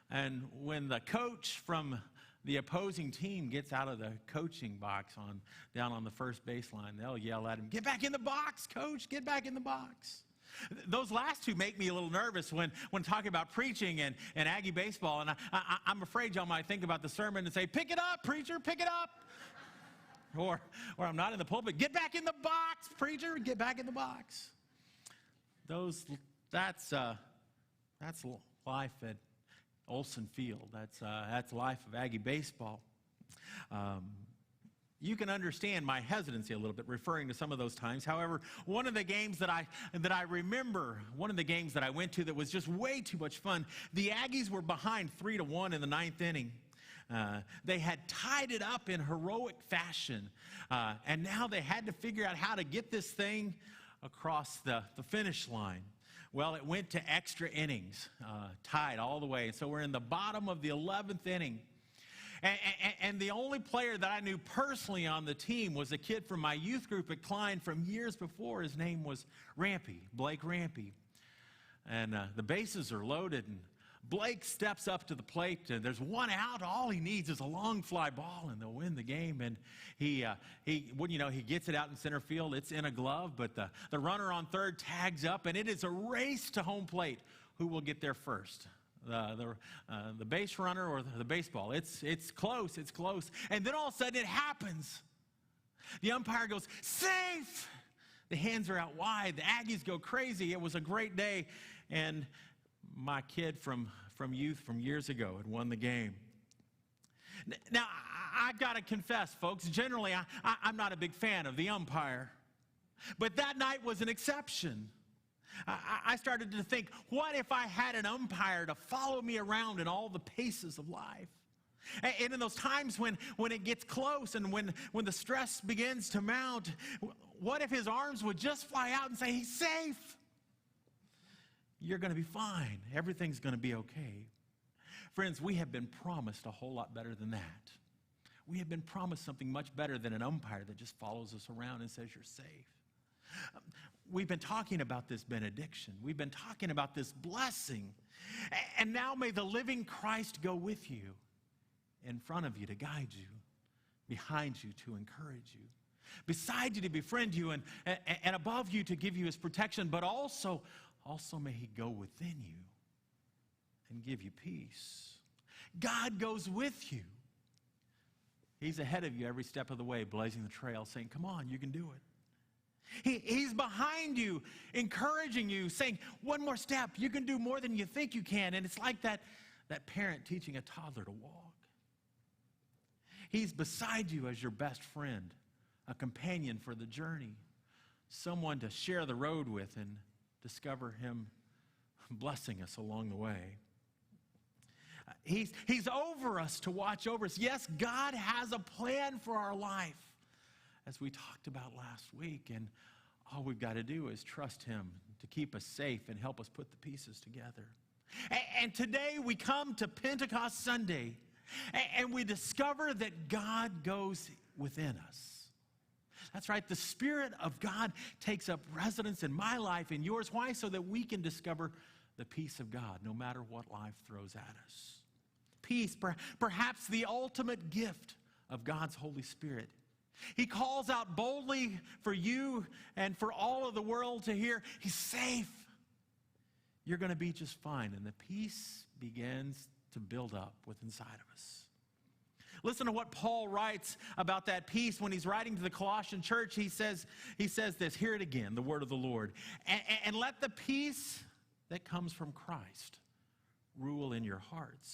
And when the coach from the opposing team gets out of the coaching box down on the first baseline, they'll yell at him, "Get back in the box, coach, get back in the box." Those last two make me a little nervous when talking about preaching and Aggie baseball. And I'm afraid y'all might think about the sermon and say, "Pick it up, preacher, pick it up." Or I'm not in the pulpit, "Get back in the box, preacher, get back in the box." That's life at Olson Field. That's life of Aggie baseball. You can understand my hesitancy a little bit referring to some of those times. However, one of the games that I remember, one of the games that I went to that was just way too much fun, the Aggies were behind 3-1 in the ninth inning. They had tied it up in heroic fashion, and now they had to figure out how to get this thing across the finish line. Well, it went to extra innings, tied all the way. So we're in the bottom of the 11th inning. And the only player that I knew personally on the team was a kid from my youth group at Klein from years before. His name was Blake Rampy. And the bases are loaded, and Blake steps up to the plate, and there's one out. All he needs is a long fly ball, and they'll win the game. And he gets it out in center field. It's in a glove, but the runner on third tags up, and it is a race to home plate. Who will get there first? The base runner or the baseball? It's close. It's close. And then all of a sudden it happens. The umpire goes, "Safe!" The hands are out wide. The Aggies go crazy. It was a great day, and my kid from youth from years ago had won the game. Now, I've got to confess, folks, generally I'm not a big fan of the umpire. But that night was an exception. I started to think, what if I had an umpire to follow me around in all the paces of life? And in those times when it gets close and when the stress begins to mount, what if his arms would just fly out and say, "He's safe. You're going to be fine. Everything's going to be okay." Friends, we have been promised a whole lot better than that. We have been promised something much better than an umpire that just follows us around and says you're safe. We've been talking about this benediction. We've been talking about this blessing. And now may the living Christ go with you, in front of you to guide you, behind you to encourage you, beside you to befriend you, and above you to give you his protection, but also may he go within you and give you peace. God goes with you. He's ahead of you every step of the way, blazing the trail, saying, "Come on, you can do it." He's behind you, encouraging you, saying, "One more step. You can do more than you think you can." And it's like that parent teaching a toddler to walk. He's beside you as your best friend, a companion for the journey, someone to share the road with and discover him blessing us along the way. He's over us to watch over us. Yes, God has a plan for our life, as we talked about last week, and all we've got to do is trust him to keep us safe and help us put the pieces together. And today we come to Pentecost Sunday, and we discover that God goes within us. That's right, the Spirit of God takes up residence in my life and yours. Why? So that we can discover the peace of God no matter what life throws at us. Peace, perhaps the ultimate gift of God's Holy Spirit. He calls out boldly for you and for all of the world to hear, "He's safe. You're going to be just fine." And the peace begins to build up within inside of us. Listen to what Paul writes about that peace when he's writing to the Colossian church. He says this, hear it again, the word of the Lord. And let the peace that comes from Christ rule in your hearts.